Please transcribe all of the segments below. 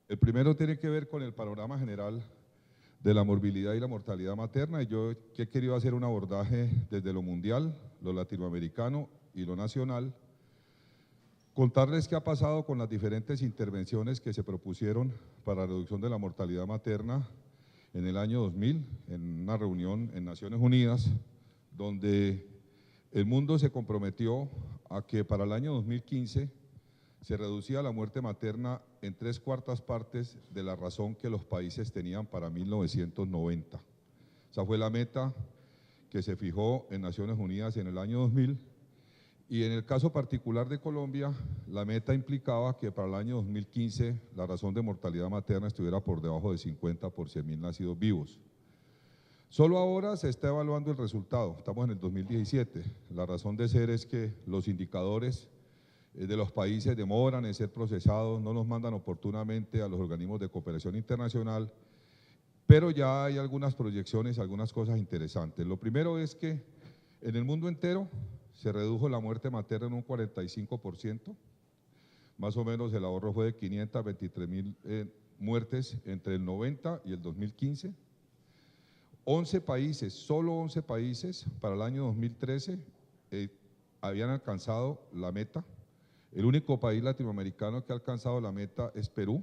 El primero tiene que ver con el panorama general de la morbilidad y la mortalidad materna, y yo que he querido hacer un abordaje desde lo mundial, lo latinoamericano y lo nacional, contarles qué ha pasado con las diferentes intervenciones que se propusieron para la reducción de la mortalidad materna en el año 2000, en una reunión en Naciones Unidas, donde el mundo se comprometió a que para el año 2015 se reducía la muerte materna en 3/4 partes de la razón que los países tenían para 1990. Esa fue la meta que se fijó en Naciones Unidas en el año 2000, y en el caso particular de Colombia, la meta implicaba que para el año 2015 la razón de mortalidad materna estuviera por debajo de 50 por 100.000 nacidos vivos. Solo ahora se está evaluando el resultado, estamos en el 2017. La razón de ser es que los indicadores de los países demoran en ser procesados, no los mandan oportunamente a los organismos de cooperación internacional, pero ya hay algunas proyecciones, algunas cosas interesantes. Lo primero es que en el mundo entero se redujo la muerte materna en un 45%, más o menos el ahorro fue de 523.000 muertes entre el 90 y el 2015. 11 países, solo 11 países para el año 2013 habían alcanzado la meta. El único país latinoamericano que ha alcanzado la meta es Perú,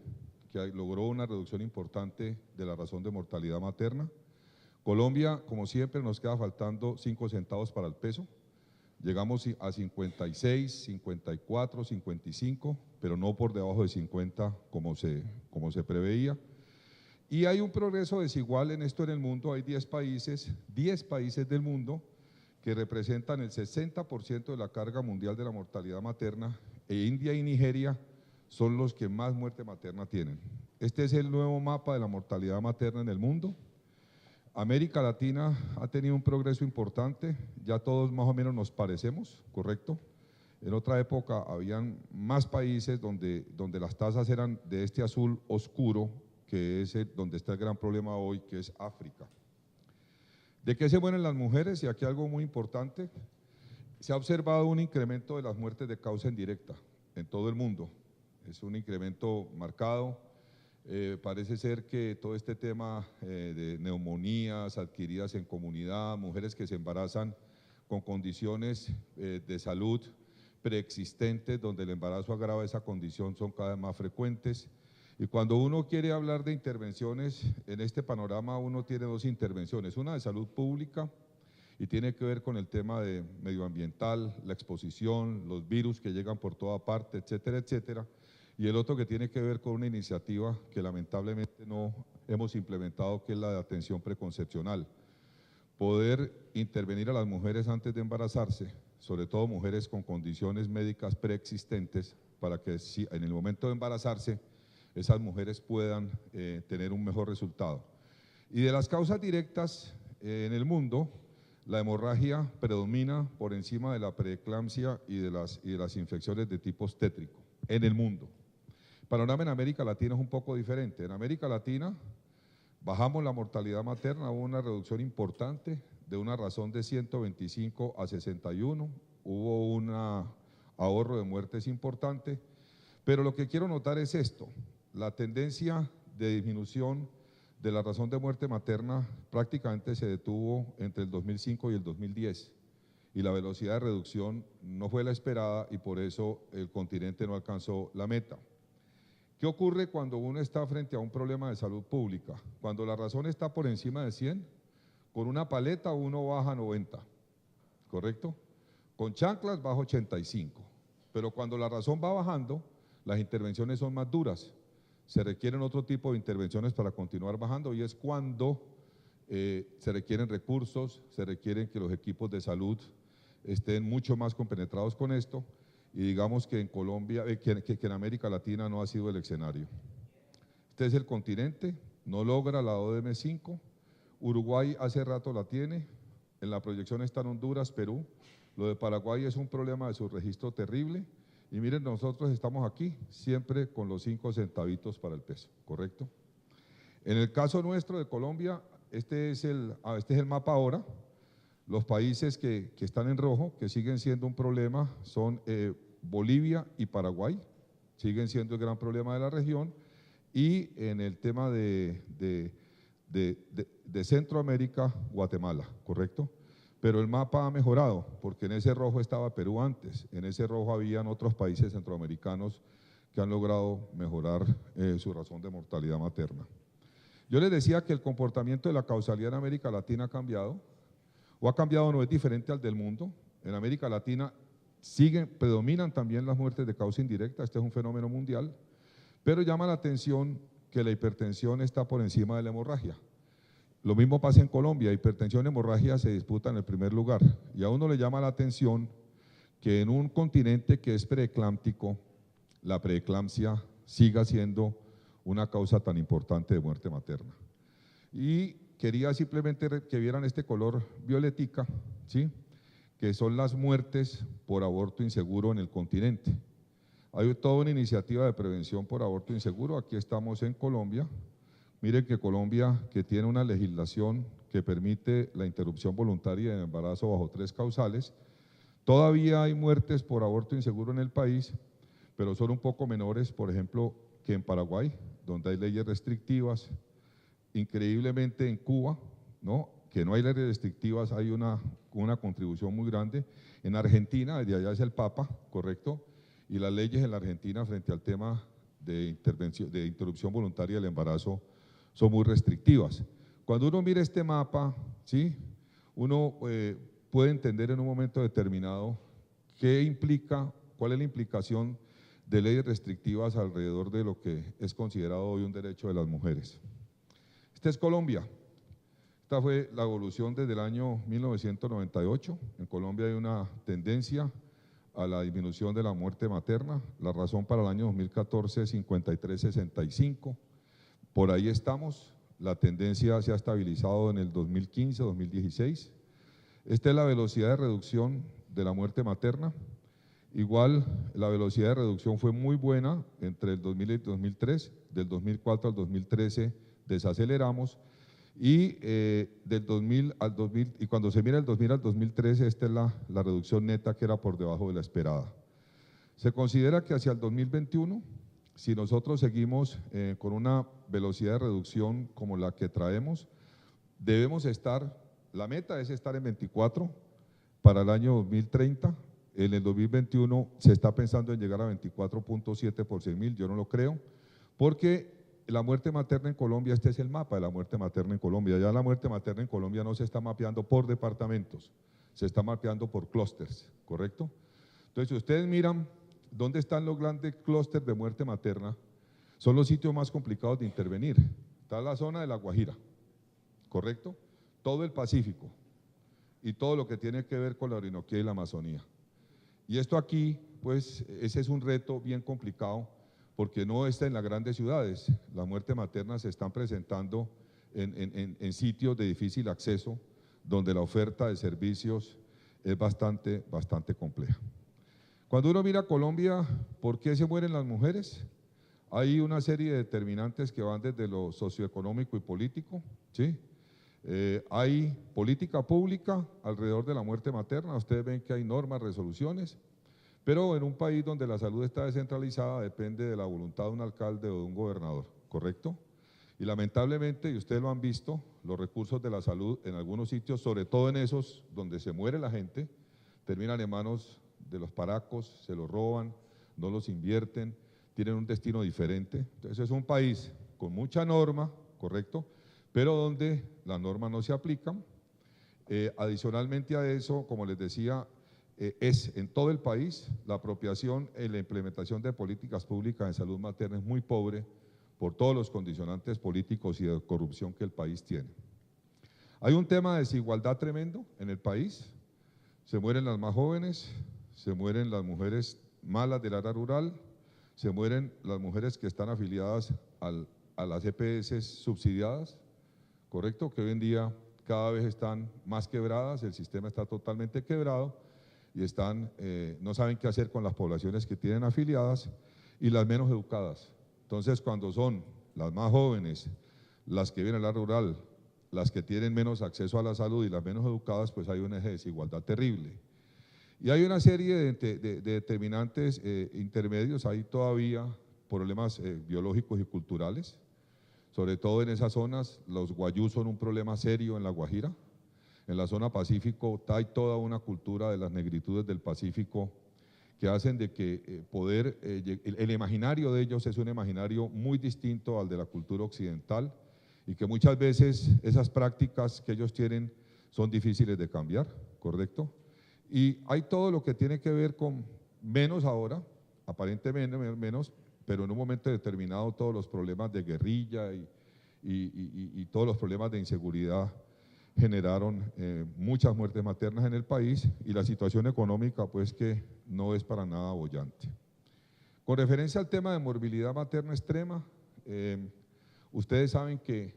que logró una reducción importante de la razón de mortalidad materna. Colombia, como siempre, nos queda faltando 5 centavos para el peso. Llegamos a 56, 54, 55, pero no por debajo de 50 como se preveía. Y hay un progreso desigual en esto en el mundo. Hay 10 países del mundo que representan el 60% de la carga mundial de la mortalidad materna, e India y Nigeria son los que más muerte materna tienen. Este es el nuevo mapa de la mortalidad materna en el mundo. América Latina ha tenido un progreso importante, ya todos más o menos nos parecemos, ¿correcto? En otra época habían más países donde las tasas eran de este azul oscuro, que es donde está el gran problema hoy, que es África. ¿De qué se mueren las mujeres? Y aquí algo muy importante, se ha observado un incremento de las muertes de causa indirecta en todo el mundo, es un incremento marcado. Parece ser que todo este tema de neumonías adquiridas en comunidad, mujeres que se embarazan con condiciones de salud preexistentes, donde el embarazo agrava esa condición, son cada vez más frecuentes. Y cuando uno quiere hablar de intervenciones, en este panorama uno tiene dos intervenciones, una de salud pública y tiene que ver con el tema de medioambiental, la exposición, los virus que llegan por toda parte, etcétera, etcétera, y el otro que tiene que ver con una iniciativa que lamentablemente no hemos implementado, que es la de atención preconcepcional. Poder intervenir a las mujeres antes de embarazarse, sobre todo mujeres con condiciones médicas preexistentes, para que si en el momento de embarazarse esas mujeres puedan tener un mejor resultado. Y de las causas directas en el mundo, la hemorragia predomina por encima de la preeclampsia y de las infecciones de tipo obstétrico en el mundo. El panorama en América Latina es un poco diferente. En América Latina bajamos la mortalidad materna, hubo una reducción importante de una razón de 125 a 61, hubo un ahorro de muertes importante, pero lo que quiero notar es esto, la tendencia de disminución de la razón de muerte materna prácticamente se detuvo entre el 2005 y el 2010 y la velocidad de reducción no fue la esperada y por eso el continente no alcanzó la meta. ¿Qué ocurre cuando uno está frente a un problema de salud pública? Cuando la razón está por encima de 100, con una paleta uno baja a 90, ¿correcto? Con chanclas baja a 85, pero cuando la razón va bajando, las intervenciones son más duras. Se requieren otro tipo de intervenciones para continuar bajando y es cuando se requieren recursos, se requieren que los equipos de salud estén mucho más compenetrados con esto y digamos que en Colombia, que en América Latina no ha sido el escenario. Este es el continente, no logra la ODM5, Uruguay hace rato la tiene, en la proyección están Honduras, Perú, lo de Paraguay es un problema de su registro terrible. Y miren, nosotros estamos aquí siempre con los 5 centavitos para el peso, ¿correcto? En el caso nuestro de Colombia, este es el mapa ahora. Los países que están en rojo, que siguen siendo un problema, son Bolivia y Paraguay, siguen siendo el gran problema de la región. y en el tema de Centroamérica, Guatemala, ¿correcto? Pero el mapa ha mejorado, porque en ese rojo estaba Perú antes, en ese rojo habían otros países centroamericanos que han logrado mejorar su razón de mortalidad materna. Yo les decía que el comportamiento de la causalidad en América Latina ha cambiado, o ha cambiado, no es diferente al del mundo. En América Latina predominan también las muertes de causa indirecta, este es un fenómeno mundial, pero llama la atención que la hipertensión está por encima de la hemorragia. Lo mismo pasa en Colombia, hipertensión y hemorragia se disputan el primer lugar, y a uno le llama la atención que en un continente que es preeclámptico, la preeclampsia siga siendo una causa tan importante de muerte materna. Y quería simplemente que vieran este color violetica, ¿sí?, que son las muertes por aborto inseguro en el continente. Hay toda una iniciativa de prevención por aborto inseguro, aquí estamos en Colombia. Miren que Colombia, que tiene una legislación que permite la interrupción voluntaria de embarazo bajo 3 causales, todavía hay muertes por aborto inseguro en el país, pero son un poco menores, por ejemplo, que en Paraguay, donde hay leyes restrictivas. Increíblemente en Cuba, ¿no?, que no hay leyes restrictivas, hay una contribución muy grande. En Argentina, desde allá es el Papa, ¿correcto? Y las leyes en la Argentina frente al tema de interrupción voluntaria del embarazo son muy restrictivas. Cuando uno mira este mapa, ¿sí?, uno puede entender en un momento determinado qué implica, cuál es la implicación de leyes restrictivas alrededor de lo que es considerado hoy un derecho de las mujeres. Esta es Colombia. Esta fue la evolución desde el año 1998. En Colombia hay una tendencia a la disminución de la muerte materna. La razón para el año 2014 es 53-65. Por ahí estamos. La tendencia se ha estabilizado en el 2015-2016. Esta es la velocidad de reducción de la muerte materna. Igual, la velocidad de reducción fue muy buena entre el 2000 y el 2003. Del 2004 al 2013 desaceleramos. Y del 2000 al 2000, y cuando se mira el 2000 al 2013, esta es la reducción neta que era por debajo de la esperada. Se considera que hacia el 2021, si nosotros seguimos con una velocidad de reducción como la que traemos, debemos estar, la meta es estar en 24 para el año 2030, en el 2021 se está pensando en llegar a 24.7 por 100.000, yo no lo creo, porque la muerte materna en Colombia, este es el mapa de la muerte materna en Colombia. Ya la muerte materna en Colombia no se está mapeando por departamentos, se está mapeando por clústeres, ¿correcto? Entonces, si ustedes miran dónde están los grandes clústeres de muerte materna, son los sitios más complicados de intervenir. Está la zona de La Guajira, ¿correcto? Todo el Pacífico y todo lo que tiene que ver con la Orinoquía y la Amazonía. Y esto aquí, pues, ese es un reto bien complicado, porque no está en las grandes ciudades. La muerte materna se están presentando en sitios de difícil acceso, donde la oferta de servicios es bastante compleja. Cuando uno mira Colombia, ¿por qué se mueren las mujeres? Hay una serie de determinantes que van desde lo socioeconómico y político, ¿sí? Hay política pública alrededor de la muerte materna, ustedes ven que hay normas, resoluciones, pero en un país donde la salud está descentralizada depende de la voluntad de un alcalde o de un gobernador, ¿correcto? Y lamentablemente, y ustedes lo han visto, los recursos de la salud en algunos sitios, sobre todo en esos donde se muere la gente, terminan en manos de los paracos, se los roban, no los invierten, tienen un destino diferente. Entonces es un país con mucha norma, ¿correcto?, pero donde las normas no se aplican. Adicionalmente a eso, como les decía, es en todo el país la apropiación y la implementación de políticas públicas en salud materna es muy pobre por todos los condicionantes políticos y de corrupción que el país tiene. Hay un tema de desigualdad tremendo en el país, se mueren las más jóvenes, se mueren las mujeres malas del área rural, se mueren las mujeres que están afiliadas a las EPS subsidiadas, ¿correcto?, que hoy en día cada vez están más quebradas, el sistema está totalmente quebrado y no saben qué hacer con las poblaciones que tienen afiliadas y las menos educadas. Entonces, cuando son las más jóvenes, las que vienen a la rural, las que tienen menos acceso a la salud y las menos educadas, pues hay un eje de desigualdad terrible. Y hay una serie de determinantes intermedios, hay todavía problemas biológicos y culturales, sobre todo en esas zonas. Los guayús son un problema serio en La Guajira. En la zona Pacífico hay toda una cultura de las negritudes del Pacífico que hacen de que el imaginario de ellos es un imaginario muy distinto al de la cultura occidental y que muchas veces esas prácticas que ellos tienen son difíciles de cambiar, ¿correcto? Y hay todo lo que tiene que ver con menos ahora, aparentemente menos, pero en un momento determinado todos los problemas de guerrilla y todos los problemas de inseguridad generaron muchas muertes maternas en el país y la situación económica pues que no es para nada boyante. Con referencia al tema de morbilidad materna extrema, ustedes saben que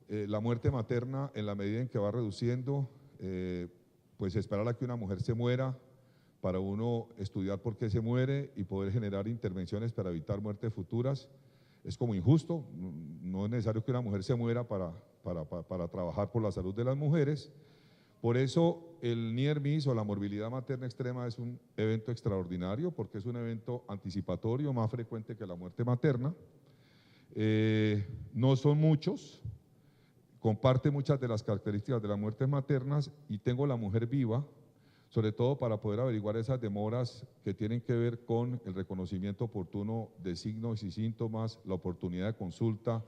la muerte materna en la medida en que va reduciendo, pues esperar a que una mujer se muera para uno estudiar por qué se muere y poder generar intervenciones para evitar muertes futuras es como injusto. No es necesario que una mujer se muera para trabajar por la salud de las mujeres. Por eso el Near Miss o la morbilidad materna extrema es un evento extraordinario porque es un evento anticipatorio más frecuente que la muerte materna. No son muchos, comparte muchas de las características de las muertes maternas y tengo la mujer viva, sobre todo para poder averiguar esas demoras que tienen que ver con el reconocimiento oportuno de signos y síntomas, la oportunidad de consulta,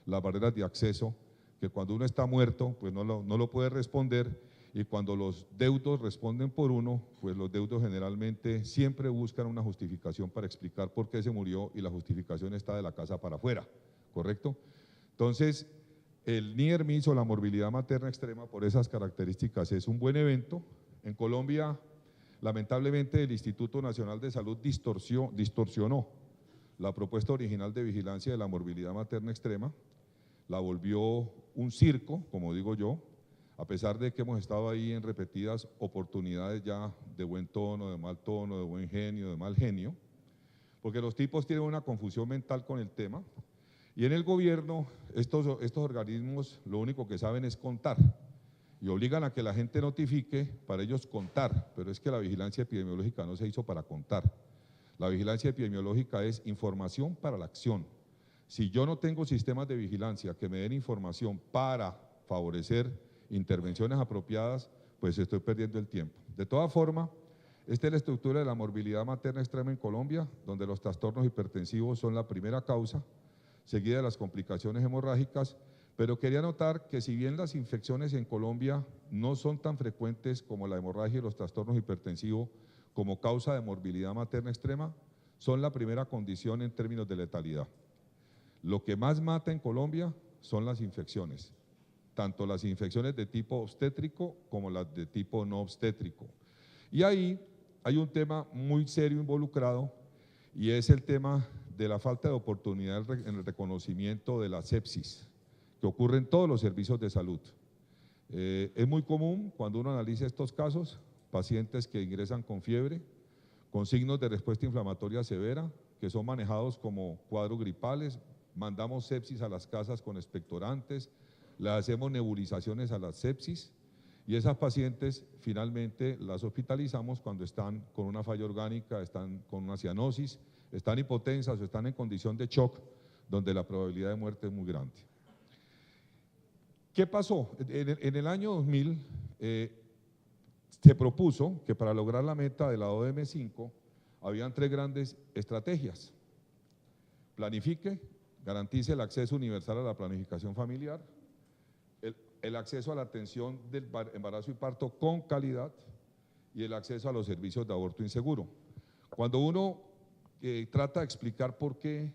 las barreras de acceso, que cuando uno está muerto, pues no lo puede responder, y cuando los deudos responden por uno, pues los deudos generalmente siempre buscan una justificación para explicar por qué se murió y la justificación está de la casa para afuera, ¿correcto? Entonces, el Near Miss o la morbilidad materna extrema por esas características es un buen evento. En Colombia, lamentablemente, el Instituto Nacional de Salud distorsionó la propuesta original de vigilancia de la morbilidad materna extrema, la volvió un circo, como digo yo, a pesar de que hemos estado ahí en repetidas oportunidades ya de buen tono, de mal tono, de buen genio, de mal genio, porque los tipos tienen una confusión mental con el tema, y en el gobierno estos organismos lo único que saben es contar, y obligan a que la gente notifique para ellos contar, pero es que la vigilancia epidemiológica no se hizo para contar. La vigilancia epidemiológica es información para la acción. Si yo no tengo sistemas de vigilancia que me den información para favorecer intervenciones apropiadas, pues estoy perdiendo el tiempo. De todas formas, esta es la estructura de la morbilidad materna extrema en Colombia, donde los trastornos hipertensivos son la primera causa, seguida de las complicaciones hemorrágicas, pero quería notar que si bien las infecciones en Colombia no son tan frecuentes como la hemorragia y los trastornos hipertensivos como causa de morbilidad materna extrema, son la primera condición en términos de letalidad. Lo que más mata en Colombia son las infecciones, tanto las infecciones de tipo obstétrico como las de tipo no obstétrico. Y ahí hay un tema muy serio involucrado y es el tema de la falta de oportunidad en el reconocimiento de la sepsis, que ocurre en todos los servicios de salud. Es muy común cuando uno analiza estos casos, pacientes que ingresan con fiebre, con signos de respuesta inflamatoria severa, que son manejados como cuadros gripales, mandamos sepsis a las casas con expectorantes, le hacemos nebulizaciones a las sepsis y esas pacientes finalmente las hospitalizamos cuando están con una falla orgánica, están con una cianosis, están hipotensas o están en condición de shock, donde la probabilidad de muerte es muy grande. ¿Qué pasó? En el año 2000 se propuso que para lograr la meta de la ODM5 habían tres grandes estrategias. Planifique, garantice el acceso universal a la planificación familiar, el acceso a la atención del embarazo y parto con calidad y el acceso a los servicios de aborto inseguro. Cuando uno trata de explicar por qué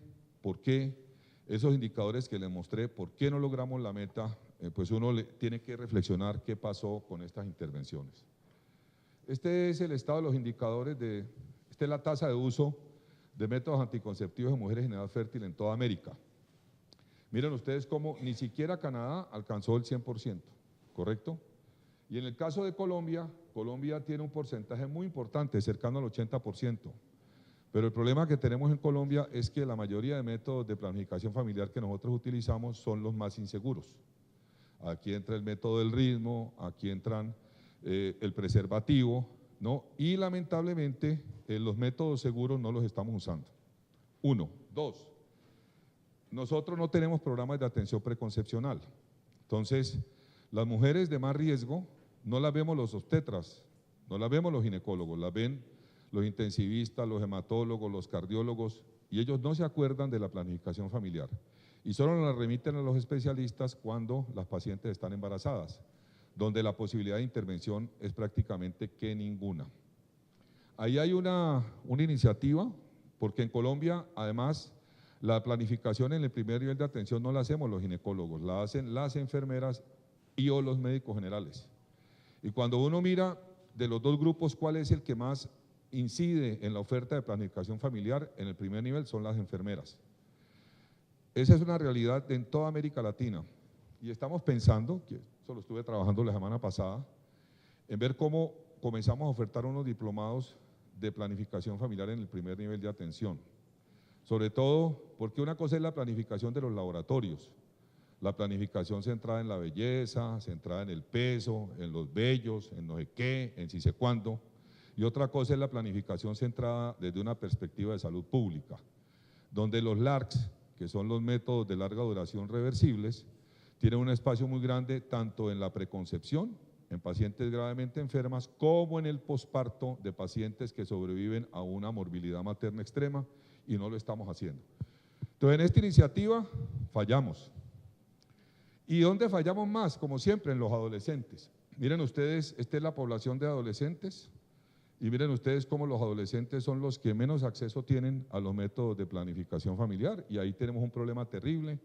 esos indicadores que les mostré, por qué no logramos la meta, pues uno tiene que reflexionar qué pasó con estas intervenciones. Este es el estado de los indicadores, esta es la tasa de uso de métodos anticonceptivos en mujeres en edad fértil en toda América. Miren ustedes cómo ni siquiera Canadá alcanzó el 100%, ¿correcto? Y en el caso de Colombia, Colombia tiene un porcentaje muy importante, cercano al 80%. Pero el problema que tenemos en Colombia es que la mayoría de métodos de planificación familiar que nosotros utilizamos son los más inseguros. Aquí entra el método del ritmo, aquí entran el preservativo, ¿no? Y lamentablemente los métodos seguros no los estamos usando. Uno. Dos, nosotros no tenemos programas de atención preconcepcional. Entonces, las mujeres de más riesgo no las vemos los obstetras, no las vemos los ginecólogos, las ven los intensivistas, los hematólogos, los cardiólogos, y ellos no se acuerdan de la planificación familiar. Y solo nos la remiten a los especialistas cuando las pacientes están embarazadas, donde la posibilidad de intervención es prácticamente que ninguna. Ahí hay una iniciativa, porque en Colombia, además, la planificación en el primer nivel de atención no la hacemos los ginecólogos, la hacen las enfermeras y o los médicos generales. Y cuando uno mira de los dos grupos cuál es el que más incide en la oferta de planificación familiar, en el primer nivel son las enfermeras. Esa es una realidad en toda América Latina y estamos pensando, que eso lo estuve trabajando la semana pasada, en ver cómo comenzamos a ofertar unos diplomados de planificación familiar en el primer nivel de atención. Sobre todo porque una cosa es la planificación de los laboratorios, la planificación centrada en la belleza, centrada en el peso, en los vellos, en no sé qué, en si sé cuándo, y otra cosa es la planificación centrada desde una perspectiva de salud pública, donde los LARCs, que son los métodos de larga duración reversibles, tienen un espacio muy grande tanto en la preconcepción, en pacientes gravemente enfermas, como en el posparto de pacientes que sobreviven a una morbilidad materna extrema, y no lo estamos haciendo. Entonces, en esta iniciativa fallamos. ¿Y dónde fallamos más? Como siempre, en los adolescentes. Miren ustedes, esta es la población de adolescentes, y miren ustedes cómo los adolescentes son los que menos acceso tienen a los métodos de planificación familiar, y ahí tenemos un problema terrible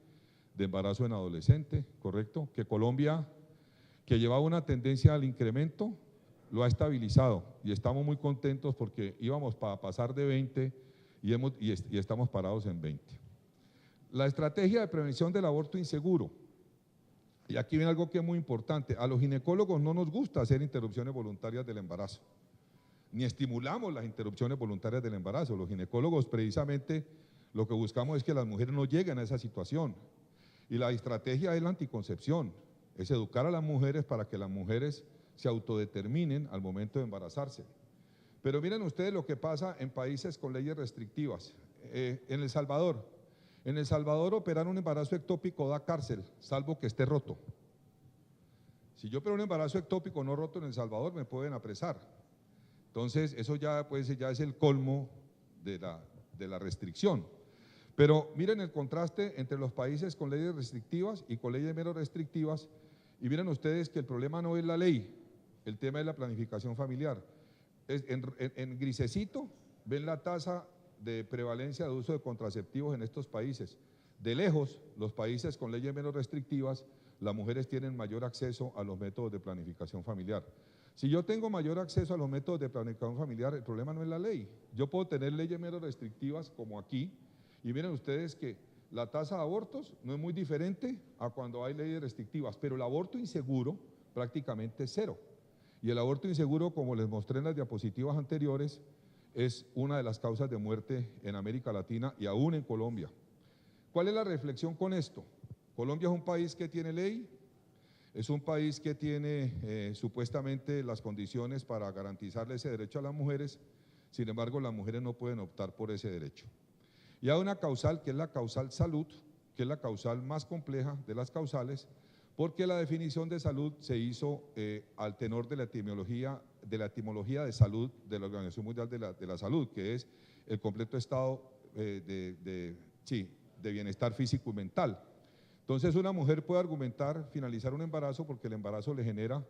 de embarazo en adolescente, ¿correcto? Que Colombia, que llevaba una tendencia al incremento, lo ha estabilizado, y estamos muy contentos porque íbamos para pasar de 20 y estamos parados en 20. La estrategia de prevención del aborto inseguro, y aquí viene algo que es muy importante, a los ginecólogos no nos gusta hacer interrupciones voluntarias del embarazo, ni estimulamos las interrupciones voluntarias del embarazo. Los ginecólogos precisamente lo que buscamos es que las mujeres no lleguen a esa situación, y la estrategia es la anticoncepción, es educar a las mujeres para que las mujeres se autodeterminen al momento de embarazarse. Pero miren ustedes lo que pasa en países con leyes restrictivas. En El Salvador operar un embarazo ectópico da cárcel, salvo que esté roto. Si yo opero un embarazo ectópico no roto en El Salvador, me pueden apresar. Entonces, eso ya, pues, ya es el colmo de la restricción. Pero miren el contraste entre los países con leyes restrictivas y con leyes menos restrictivas, y miren ustedes que el problema no es la ley, el tema es la planificación familiar. En grisecito ven la tasa de prevalencia de uso de contraceptivos en estos países. De lejos, los países con leyes menos restrictivas, las mujeres tienen mayor acceso a los métodos de planificación familiar. Si yo tengo mayor acceso a los métodos de planificación familiar, el problema no es la ley. Yo puedo tener leyes menos restrictivas como aquí, y miren ustedes que la tasa de abortos no es muy diferente a cuando hay leyes restrictivas, pero el aborto inseguro prácticamente es cero. Y el aborto inseguro, como les mostré en las diapositivas anteriores, es una de las causas de muerte en América Latina y aún en Colombia. ¿Cuál es la reflexión con esto? Colombia es un país que tiene ley, es un país que tiene supuestamente las condiciones para garantizarle ese derecho a las mujeres, sin embargo las mujeres no pueden optar por ese derecho. Y hay una causal que es la causal salud, que es la causal más compleja de las causales, porque la definición de salud se hizo al tenor de la etimología de salud de la Organización Mundial de la Salud, que es el completo estado de bienestar físico y mental. Entonces una mujer puede argumentar finalizar un embarazo porque el embarazo le genera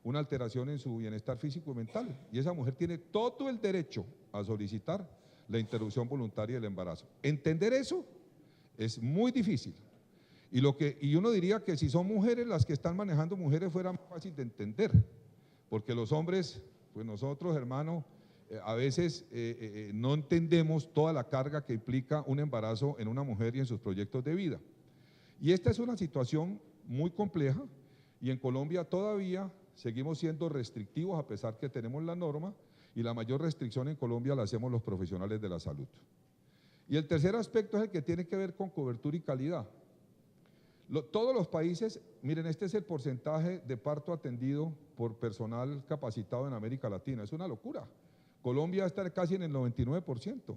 una alteración en su bienestar físico y mental, y esa mujer tiene todo el derecho a solicitar la interrupción voluntaria del embarazo. Entender eso es muy difícil. Y uno diría que si son mujeres las que están manejando mujeres fuera más fácil de entender, porque los hombres, pues nosotros, hermano, a veces no entendemos toda la carga que implica un embarazo en una mujer y en sus proyectos de vida. Y esta es una situación muy compleja, y en Colombia todavía seguimos siendo restrictivos a pesar que tenemos la norma, y la mayor restricción en Colombia la hacemos los profesionales de la salud. Y el tercer aspecto es el que tiene que ver con cobertura y calidad. Todos los países, miren, este es el porcentaje de parto atendido por personal capacitado en América Latina, es una locura. Colombia está casi en el 99%,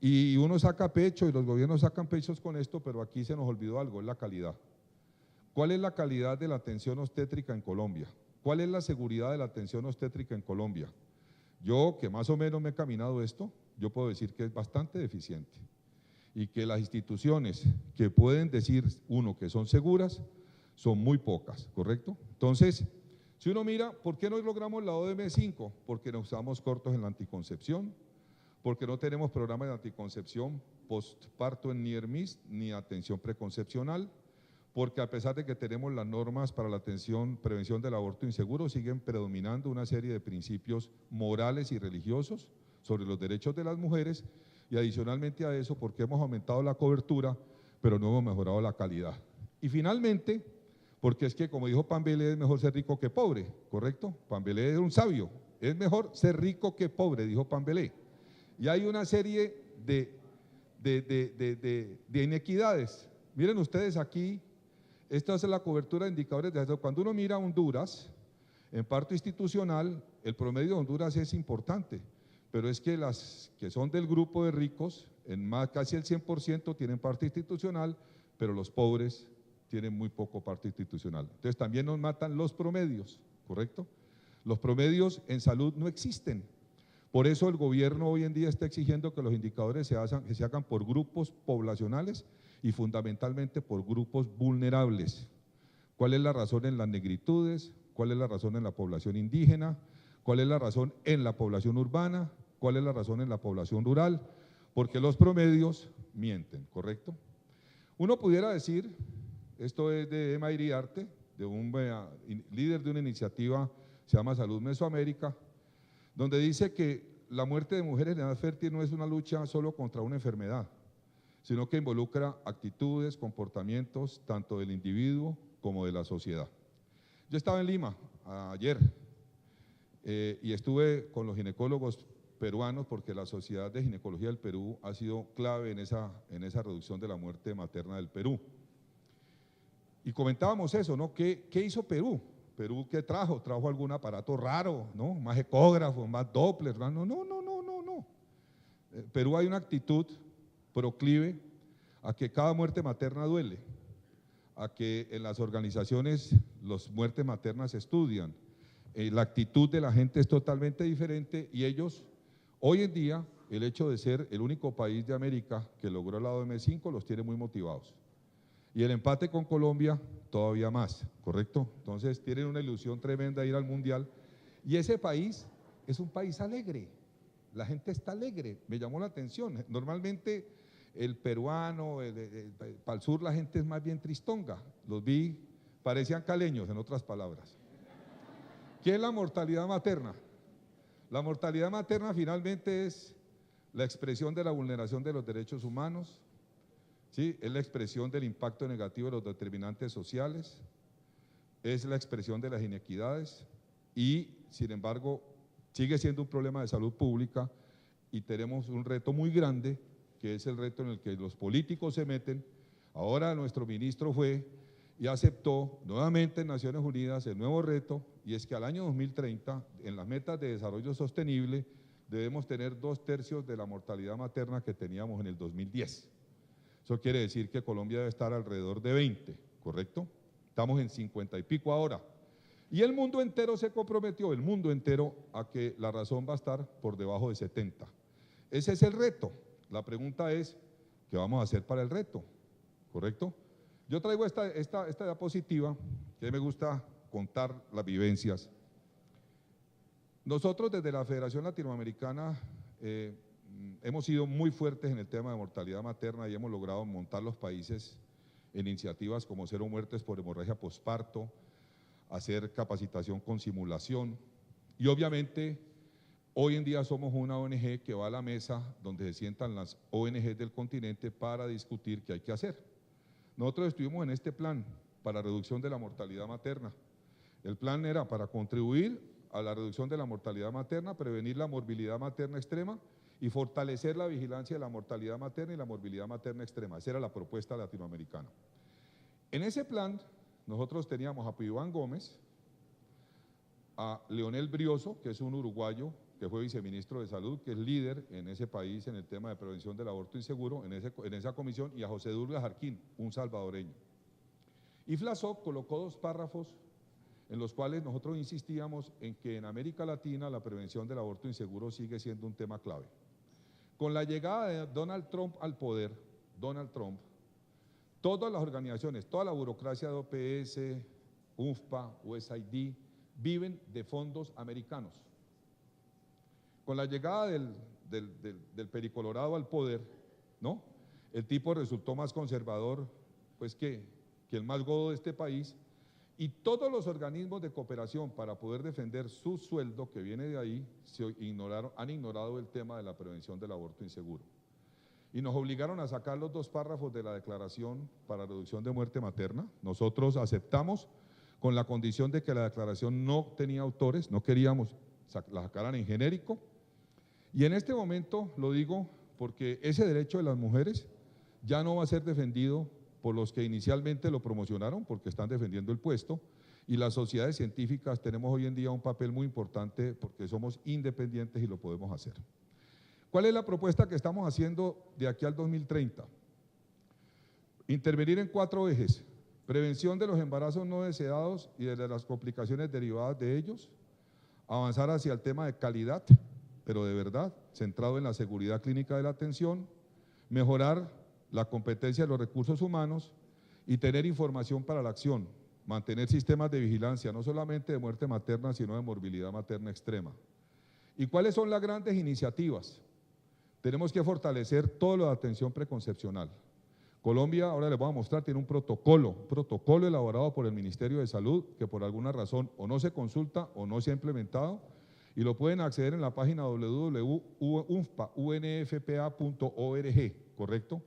Y uno saca pecho y los gobiernos sacan pechos con esto, pero aquí se nos olvidó algo, es la calidad. ¿Cuál es la calidad de la atención obstétrica en Colombia? ¿Cuál es la seguridad de la atención obstétrica en Colombia? Yo, que más o menos me he caminado esto, yo puedo decir que es bastante deficiente y que las instituciones que pueden decir uno que son seguras son muy pocas, ¿correcto? Entonces, si uno mira, ¿por qué no logramos la ODM5? Porque nos estamos cortos en la anticoncepción, porque no tenemos programas de anticoncepción postparto en Near Miss ni atención preconcepcional, porque a pesar de que tenemos las normas para la prevención del aborto inseguro, siguen predominando una serie de principios morales y religiosos sobre los derechos de las mujeres, y adicionalmente a eso, porque hemos aumentado la cobertura, pero no hemos mejorado la calidad. Y finalmente, porque es que, como dijo Pambelé, es mejor ser rico que pobre, ¿correcto? Pambelé era un sabio, es mejor ser rico que pobre, dijo Pambelé. Y hay una serie de inequidades. Miren ustedes aquí, esta es la cobertura de indicadores de edad. Cuando uno mira a Honduras, en parto institucional, el promedio de Honduras es importante, pero es que las que son del grupo de ricos, en más casi el 100% tienen parto institucional, pero los pobres tienen muy poco parto institucional. Entonces también nos matan los promedios, ¿correcto? Los promedios en salud no existen. Por eso el gobierno hoy en día está exigiendo que los indicadores se hagan por grupos poblacionales y fundamentalmente por grupos vulnerables. ¿Cuál es la razón en las negritudes? ¿Cuál es la razón en la población indígena? ¿Cuál es la razón en la población urbana? ¿Cuál es la razón en la población rural? Porque los promedios mienten, ¿correcto? Uno pudiera decir, esto es de Emma Iriarte, de un líder de una iniciativa, se llama Salud Mesoamérica, donde dice que la muerte de mujeres en edad fértil no es una lucha solo contra una enfermedad, sino que involucra actitudes, comportamientos, tanto del individuo como de la sociedad. Yo estaba en Lima ayer y estuve con los ginecólogos peruanos porque la Sociedad de Ginecología del Perú ha sido clave en esa reducción de la muerte materna del Perú. Y comentábamos eso, ¿no? ¿Qué hizo Perú? ¿Perú qué trajo? ¿Trajo algún aparato raro, no? Más ecógrafos, más Doppler, no. Perú hay una actitud proclive a que cada muerte materna duele, a que en las organizaciones las muertes maternas se estudian, la actitud de la gente es totalmente diferente y ellos, hoy en día, el hecho de ser el único país de América que logró la ODM5 los tiene muy motivados. Y el empate con Colombia todavía más, ¿correcto? Entonces tienen una ilusión tremenda de ir al Mundial y ese país es un país alegre, la gente está alegre, me llamó la atención. Normalmente el peruano, para el sur la gente es más bien tristonga, los vi, parecían caleños en otras palabras. ¿Qué es la mortalidad materna? La mortalidad materna finalmente es la expresión de la vulneración de los derechos humanos, ¿sí? Es la expresión del impacto negativo de los determinantes sociales, es la expresión de las inequidades y, sin embargo, sigue siendo un problema de salud pública y tenemos un reto muy grande, que es el reto en el que los políticos se meten. Ahora nuestro ministro fue y aceptó nuevamente en Naciones Unidas el nuevo reto, y es que al año 2030, en las metas de desarrollo sostenible, debemos tener 2/3 de la mortalidad materna que teníamos en el 2010. Eso quiere decir que Colombia debe estar alrededor de 20, ¿correcto? Estamos en 50 y pico ahora. Y el mundo entero se comprometió, el mundo entero, a que la razón va a estar por debajo de 70. Ese es el reto. La pregunta es, ¿qué vamos a hacer para el reto? ¿Correcto? Yo traigo esta diapositiva, que me gusta contar las vivencias. Nosotros desde la Federación Latinoamericana hemos sido muy fuertes en el tema de mortalidad materna y hemos logrado montar los países en iniciativas como Cero Muertes por Hemorragia Posparto, hacer capacitación con simulación y obviamente hoy en día somos una ONG que va a la mesa donde se sientan las ONG del continente para discutir qué hay que hacer. Nosotros estuvimos en este plan para reducción de la mortalidad materna. El plan era para contribuir a la reducción de la mortalidad materna, prevenir la morbilidad materna extrema y fortalecer la vigilancia de la mortalidad materna y la morbilidad materna extrema. Esa era la propuesta latinoamericana. En ese plan nosotros teníamos a Pío Iván Gómez, a Leonel Brioso, que es un uruguayo que fue viceministro de Salud, que es líder en ese país en el tema de prevención del aborto inseguro, en esa comisión, y a José Douglas Jarquín, un salvadoreño. Y Flasoc colocó 2 párrafos en los cuales nosotros insistíamos en que en América Latina la prevención del aborto inseguro sigue siendo un tema clave. Con la llegada de Donald Trump al poder, todas las organizaciones, toda la burocracia de OPS, UNFPA, USAID, viven de fondos americanos. Con la llegada del Pericolorado al poder, ¿no? El tipo resultó más conservador pues que el más godo de este país, y todos los organismos de cooperación para poder defender su sueldo que viene de ahí han ignorado el tema de la prevención del aborto inseguro. Y nos obligaron a sacar los 2 párrafos de la Declaración para Reducción de Muerte Materna. Nosotros aceptamos con la condición de que la declaración no tenía autores, no queríamos la sacaran en genérico. Y en este momento lo digo porque ese derecho de las mujeres ya no va a ser defendido por los que inicialmente lo promocionaron, porque están defendiendo el puesto, y las sociedades científicas tenemos hoy en día un papel muy importante porque somos independientes y lo podemos hacer. ¿Cuál es la propuesta que estamos haciendo de aquí al 2030? Intervenir en 4 ejes: prevención de los embarazos no deseados y de las complicaciones derivadas de ellos, avanzar hacia el tema de calidad, pero de verdad, centrado en la seguridad clínica de la atención, mejorar la competencia de los recursos humanos y tener información para la acción, mantener sistemas de vigilancia, no solamente de muerte materna, sino de morbilidad materna extrema. ¿Y cuáles son las grandes iniciativas? Tenemos que fortalecer todo lo de atención preconcepcional. Colombia, ahora les voy a mostrar, tiene un protocolo elaborado por el Ministerio de Salud que por alguna razón o no se consulta o no se ha implementado, y lo pueden acceder en la página www.unfpa.org, ¿correcto?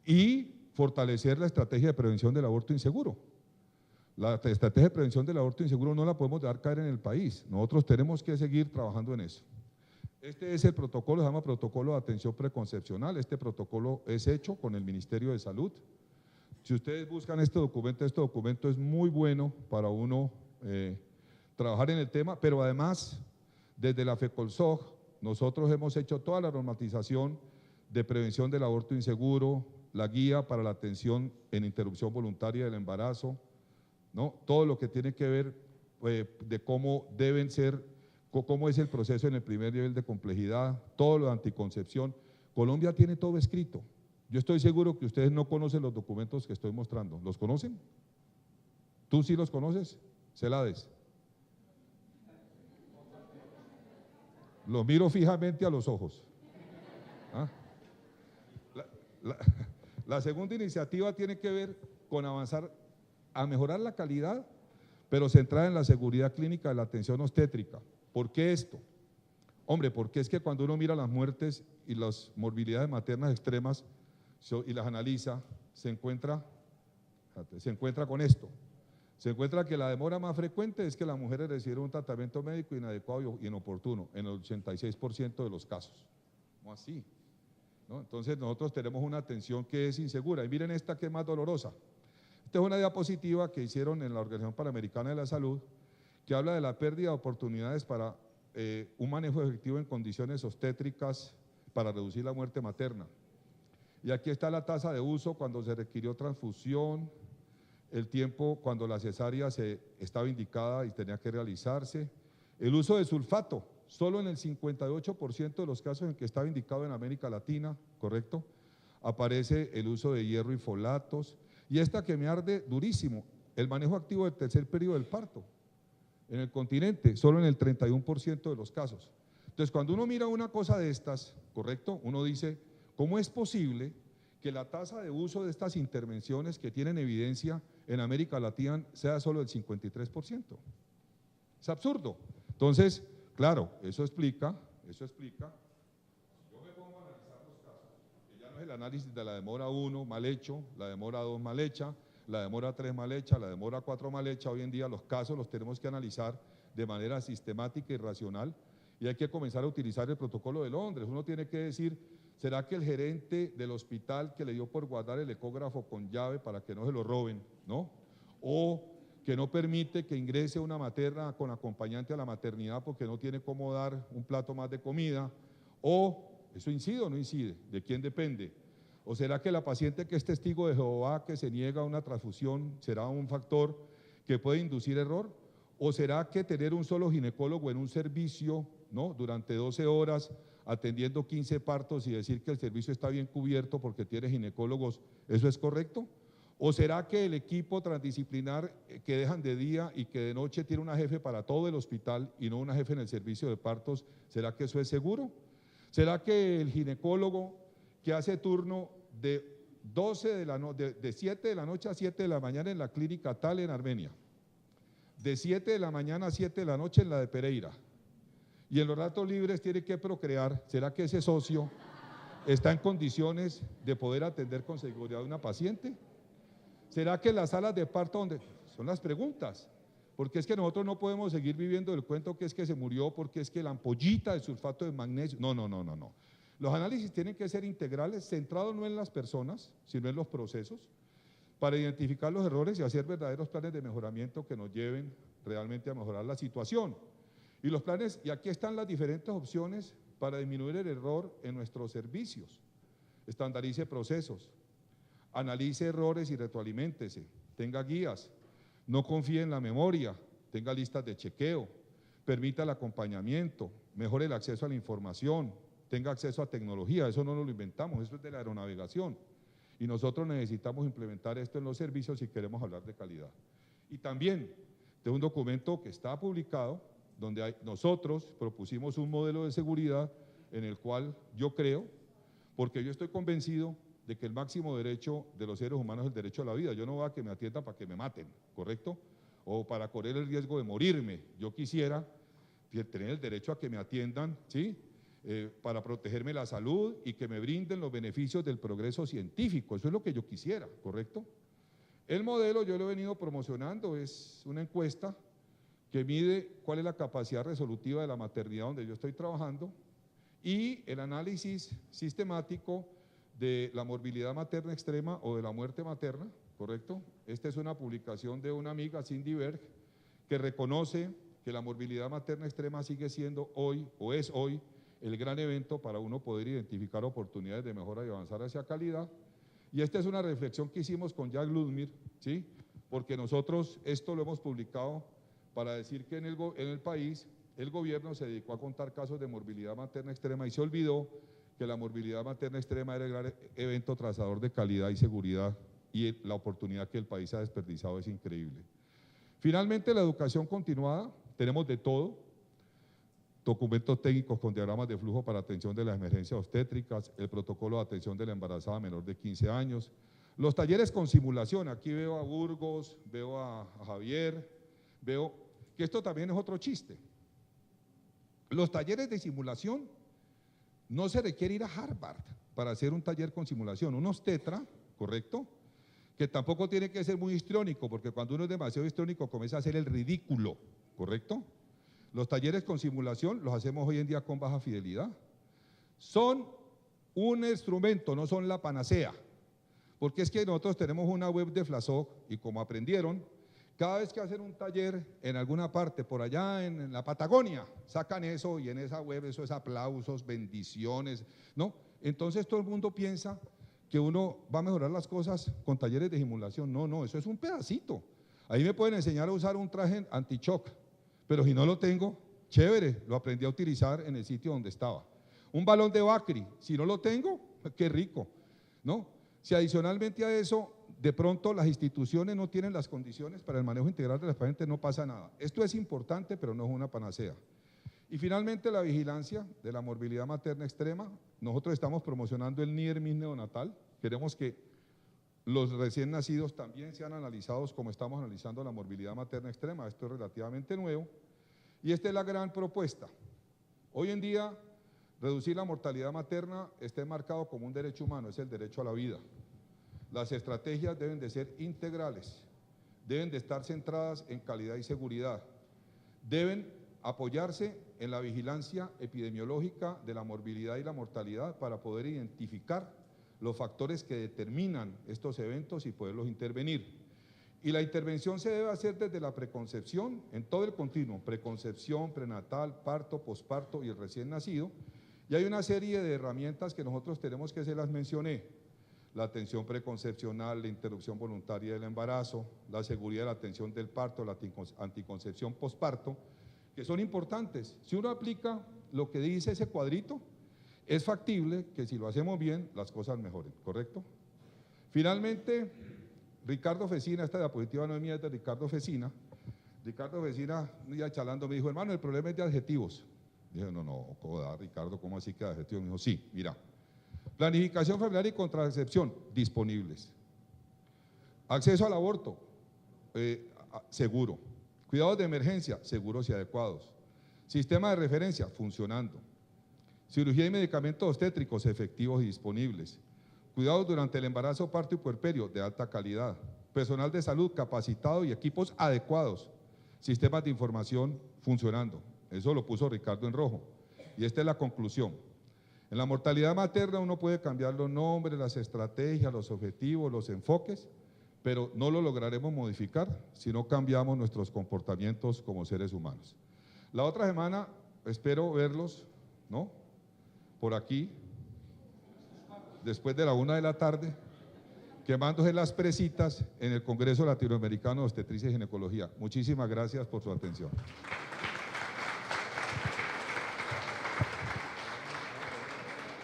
Y fortalecer la estrategia de prevención del aborto inseguro. La estrategia de prevención del aborto inseguro no la podemos dejar caer en el país, nosotros tenemos que seguir trabajando en eso. Este es el protocolo, se llama Protocolo de Atención Preconcepcional. Este protocolo es hecho con el Ministerio de Salud. Si ustedes buscan este documento es muy bueno para uno trabajar en el tema, pero además, desde la FECOLSOG, nosotros hemos hecho toda la normatización de prevención del aborto inseguro, la guía para la atención en interrupción voluntaria del embarazo, ¿no? Todo lo que tiene que ver de cómo deben ser, cómo es el proceso en el primer nivel de complejidad, todo lo de anticoncepción. Colombia tiene todo escrito. Yo estoy seguro que ustedes no conocen los documentos que estoy mostrando. ¿Los conocen? ¿Tú sí los conoces? Celades. Los miro fijamente a los ojos. ¿Ah? La segunda iniciativa tiene que ver con avanzar a mejorar la calidad, pero centrada en la seguridad clínica de la atención obstétrica. ¿Por qué esto? Hombre, porque es que cuando uno mira las muertes y las morbilidades maternas extremas y las analiza, se encuentra con esto. Se encuentra que la demora más frecuente es que las mujeres reciben un tratamiento médico inadecuado y inoportuno, en el 86% de los casos. ¿Cómo así? ¿No? Entonces nosotros tenemos una atención que es insegura. Y miren esta que es más dolorosa. Esta es una diapositiva que hicieron en la Organización Panamericana de la Salud, que habla de la pérdida de oportunidades para un manejo efectivo en condiciones obstétricas para reducir la muerte materna. Y aquí está la tasa de uso cuando se requirió transfusión, el tiempo cuando la cesárea estaba indicada y tenía que realizarse, el uso de sulfato, solo en el 58% de los casos en que estaba indicado en América Latina, ¿correcto? Aparece el uso de hierro y folatos, y esta que me arde durísimo, el manejo activo del tercer periodo del parto. En el continente, solo en el 31% de los casos. Entonces, cuando uno mira una cosa de estas, ¿correcto? Uno dice, ¿cómo es posible que la tasa de uso de estas intervenciones que tienen evidencia en América Latina sea solo del 53%? Es absurdo. Entonces, claro, eso explica, yo me pongo a analizar los casos, que ya no es el análisis de la demora 1 mal hecho, la demora 2 mal hecha, la demora 3 mal hecha, la demora 4 mal hecha. Hoy en día los casos los tenemos que analizar de manera sistemática y racional, y hay que comenzar a utilizar el protocolo de Londres. Uno tiene que decir, ¿será que el gerente del hospital que le dio por guardar el ecógrafo con llave para que no se lo roben, ¿no? O que no permite que ingrese una materna con acompañante a la maternidad porque no tiene cómo dar un plato más de comida, o ¿eso incide o no incide? ¿De quién depende? ¿O será que la paciente que es testigo de Jehová, que se niega a una transfusión, será un factor que puede inducir error? ¿O será que tener un solo ginecólogo en un servicio, ¿no?, durante 12 horas atendiendo 15 partos y decir que el servicio está bien cubierto porque tiene ginecólogos, ¿eso es correcto? ¿O será que el equipo transdisciplinar que dejan de día y que de noche tiene una jefe para todo el hospital y no una jefe en el servicio de partos, ¿será que eso es seguro? ¿Será que el ginecólogo que hace turno de 7 de la noche a 7 de la mañana en la clínica tal en Armenia, de 7 de la mañana a 7 de la noche en la de Pereira, y en los ratos libres tiene que procrear, ¿será que ese socio está en condiciones de poder atender con seguridad a una paciente? ¿Será que las salas de parto donde son las preguntas? Porque es que nosotros no podemos seguir viviendo el cuento que es que se murió porque es que la ampollita de sulfato de magnesio. No, no, no, no, no. Los análisis tienen que ser integrales, centrados no en las personas, sino en los procesos, para identificar los errores y hacer verdaderos planes de mejoramiento que nos lleven realmente a mejorar la situación. Y los planes, y aquí están las diferentes opciones para disminuir el error en nuestros servicios. Estandarice procesos, analice errores y retroaliméntese, tenga guías, no confíe en la memoria, tenga listas de chequeo, permita el acompañamiento, mejore el acceso a la información, tenga acceso a tecnología, eso no nos lo inventamos, eso es de la aeronavegación. Y nosotros necesitamos implementar esto en los servicios si queremos hablar de calidad. Y también de un documento que está publicado, donde nosotros propusimos un modelo de seguridad en el cual yo creo, porque yo estoy convencido de que el máximo derecho de los seres humanos es el derecho a la vida. Yo no voy a que me atiendan para que me maten, ¿correcto? O para correr el riesgo de morirme. Yo quisiera tener el derecho a que me atiendan, ¿sí?, para protegerme la salud y que me brinden los beneficios del progreso científico. Eso es lo que yo quisiera, ¿correcto? El modelo yo lo he venido promocionando, es una encuesta que mide cuál es la capacidad resolutiva de la maternidad donde yo estoy trabajando y el análisis sistemático de la morbilidad materna extrema o de la muerte materna, ¿correcto? Esta es una publicación de una amiga, Cindy Berg, que reconoce que la morbilidad materna extrema sigue siendo hoy, o es hoy, el gran evento para uno poder identificar oportunidades de mejora y avanzar hacia calidad. Y esta es una reflexión que hicimos con Jack Ludmir, ¿sí?, porque nosotros esto lo hemos publicado para decir que en el país el gobierno se dedicó a contar casos de morbilidad materna extrema y se olvidó que la morbilidad materna extrema era el gran evento trazador de calidad y seguridad, y la oportunidad que el país ha desperdiciado es increíble. Finalmente, la educación continuada, tenemos de todo, documentos técnicos con diagramas de flujo para atención de las emergencias obstétricas, el protocolo de atención de la embarazada menor de 15 años, los talleres con simulación, aquí veo a Burgos, veo a Javier, veo que esto también es otro chiste. Los talleres de simulación, no se requiere ir a Harvard para hacer un taller con simulación, un obstetra, ¿correcto?, que tampoco tiene que ser muy histriónico, porque cuando uno es demasiado histriónico comienza a hacer el ridículo, ¿correcto? Los talleres con simulación los hacemos hoy en día con baja fidelidad. Son un instrumento, no son la panacea, porque es que nosotros tenemos una web de Flasoc y como aprendieron, cada vez que hacen un taller en alguna parte, por allá en la Patagonia, sacan eso y en esa web eso es aplausos, bendiciones, ¿no? Entonces todo el mundo piensa que uno va a mejorar las cosas con talleres de simulación. No, no, eso es un pedacito. Ahí me pueden enseñar a usar un traje anti-shock, pero si no lo tengo, chévere, lo aprendí a utilizar en el sitio donde estaba. Un balón de Bacri, si no lo tengo, qué rico, ¿no? Si adicionalmente a eso, de pronto las instituciones no tienen las condiciones para el manejo integral de las pacientes, no pasa nada. Esto es importante, pero no es una panacea. Y finalmente, la vigilancia de la morbilidad materna extrema. Nosotros estamos promocionando el NIR-MIS neonatal. Queremos que los recién nacidos también sean analizados como estamos analizando la morbilidad materna extrema. Esto es relativamente nuevo. Y esta es la gran propuesta. Hoy en día, reducir la mortalidad materna está enmarcado como un derecho humano, es el derecho a la vida. Las estrategias deben de ser integrales, deben de estar centradas en calidad y seguridad, deben apoyarse en la vigilancia epidemiológica de la morbilidad y la mortalidad para poder identificar los factores que determinan estos eventos y poderlos intervenir. Y la intervención se debe hacer desde la preconcepción, en todo el continuo, preconcepción, prenatal, parto, posparto y el recién nacido. Y hay una serie de herramientas que nosotros tenemos que se las mencioné: la atención preconcepcional, la interrupción voluntaria del embarazo, la seguridad de la atención del parto, la anticoncepción posparto, que son importantes. Si uno aplica lo que dice ese cuadrito, es factible que si lo hacemos bien, las cosas mejoren, ¿correcto? Finalmente, Ricardo Fecina, esta diapositiva no es mía, es de Ricardo Fecina. Ricardo Fecina, un día charlando, me dijo: hermano, el problema es de adjetivos. Dije: no, joda, Ricardo, ¿cómo así que de adjetivos? Me dijo: sí, mira, planificación familiar y contracepción, disponibles. Acceso al aborto, seguro. Cuidados de emergencia, seguros y adecuados. Sistema de referencia, funcionando. Cirugía y medicamentos obstétricos, efectivos y disponibles. Cuidados durante el embarazo, parto y puerperio, de alta calidad. Personal de salud capacitado y equipos adecuados. Sistemas de información funcionando. Eso lo puso Ricardo en rojo. Y esta es la conclusión. En la mortalidad materna uno puede cambiar los nombres, las estrategias, los objetivos, los enfoques, pero no lo lograremos modificar si no cambiamos nuestros comportamientos como seres humanos. La otra semana espero verlos, ¿no?, por aquí, después de la 1 de la tarde, quemándose las presitas en el Congreso Latinoamericano de Obstetricia y Ginecología. Muchísimas gracias por su atención.